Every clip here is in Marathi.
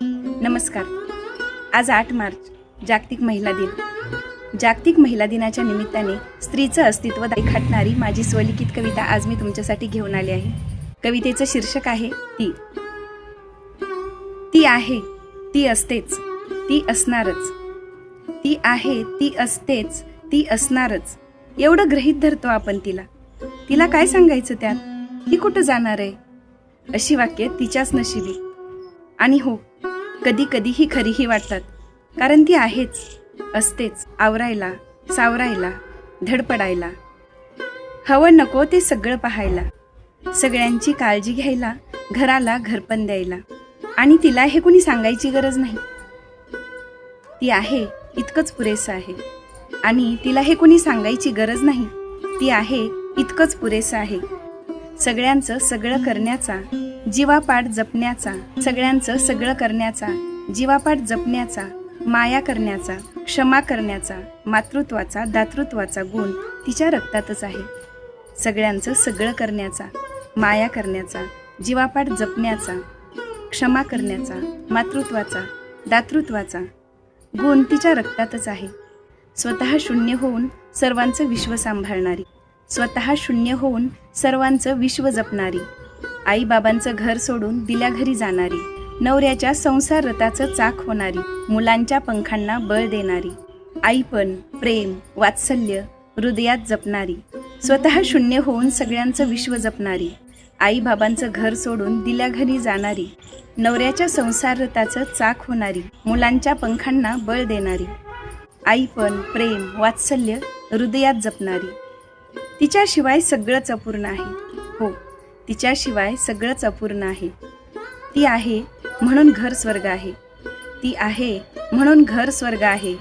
नमस्कार. आज 8 मार्च जागतिक महिला दिन. जागतिक महिला दिनाच्या निमित्ताने स्त्रीचं अस्तित्व रेखाटणारी माझी स्वलिखित कविता आज मी तुमच्यासाठी घेऊन आली आहे. कवितेचं शीर्षक आहे ती. ती आहे, ती असतेच, ती असणारच. ती आहे, ती असतेच, ती असणारच. एवढं गृहीत धरतो आपण तिला. तिला काय सांगायचं त्यात? ती कुठं जाणार आहे? अशी वाक्ये तिच्याच नशिबी. आणि हो, कधी कधी ही खरीही वाटतात. कारण ती आहेच, असतेच, आवरायला, सावरायला, धडपडायला. हवं नको ते सगळं पाहायला, सगळ्यांची काळजी घ्यायला, घराला घरपण द्यायला. आणि तिला हे कुणी सांगायची गरज नाही. ती आहे इतकंच पुरेसं आहे. आणि तिला हे कुणी सांगायची गरज नाही. ती आहे इतकंच पुरेसं आहे. सगळ्यांचं सगळं करण्याचा, जीवापाड जपण्याचा, सगळ्यांचं सगळं करण्याचा, जीवापाड जपण्याचा, माया करण्याचा, क्षमा करण्याचा, मातृत्वाचा, दातृत्वाचा गुण तिच्या रक्तातच आहे. सगळ्यांचं सगळं करण्याचा, माया करण्याचा, जीवापाड जपण्याचा, क्षमा करण्याचा, मातृत्वाचा, दातृत्वाचा गुण तिच्या रक्तातच आहे. स्वतः शून्य होऊन सर्वांचं विश्व सांभाळणारी, स्वतः शून्य होऊन सर्वांचं विश्व जपणारी, आई बाबांचं घर सोडून दिल्या घरी जाणारी, नवऱ्याच्या संसार रथाचं चाक होणारी, मुलांच्या पंखांना बळ देणारी, आईपण, प्रेम, वात्सल्य हृदयात जपणारी, स्वतः शून्य होऊन सगळ्यांचं विश्व जपणारी, आई बाबांचं घर सोडून दिल्या घरी जाणारी, नवऱ्याच्या संसार रथाचं चाक होणारी, मुलांच्या पंखांना बळ देणारी, आईपण, प्रेम, वात्सल्य हृदयात जपणारी. तिच्याशिवाय सगळंच अपूर्ण आहे. हो, तिच्याशिवाय सगळंच अपूर्ण आहे. ती आहे म्हणून घर स्वर्ग आहे. ती आहे म्हणून घर स्वर्ग आहे.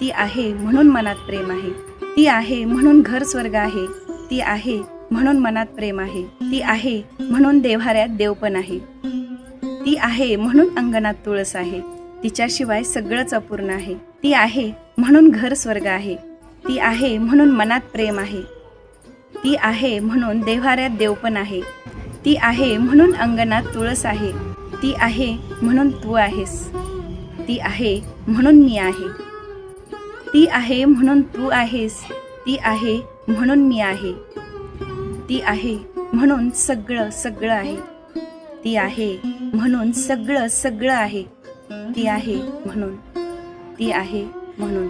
ती आहे म्हणून मनात प्रेम आहे. ती आहे म्हणून घर स्वर्ग आहे. ती आहे म्हणून मनात प्रेम आहे. ती आहे म्हणून देव्हाऱ्यात देवपण आहे. ती आहे म्हणून अंगणात तुळस आहे. तिच्याशिवाय सगळंच अपूर्ण आहे. ती आहे म्हणून घर स्वर्ग आहे. ती आहे म्हणून मनात प्रेम आहे. ती आहे म्हणून देव्हाऱ्यात देवपण आहे. ती आहे म्हणून अंगणात तुळस आहे. ती आहे म्हणून तू आहेस. ती आहे म्हणून मी आहे. ती आहे म्हणून तू आहेस. ती आहे म्हणून मी आहे. ती आहे म्हणून सगळं सगळं आहे. ती आहे म्हणून सगळं सगळं आहे. ती आहे म्हणून, ती आहे म्हणून.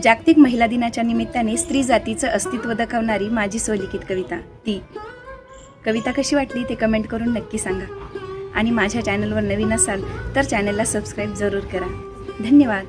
जागतिक महिला दिनाच्या निमित्ताने स्त्री जातीचं अस्तित्व दाखवणारी माझी स्वलिखित कविता ती. कविता कशी वाटली ते कमेंट करून नक्की सांगा. आणि माझ्या चॅनलवर नवीन असाल तर चॅनलला सबस्क्राईब जरूर करा. धन्यवाद.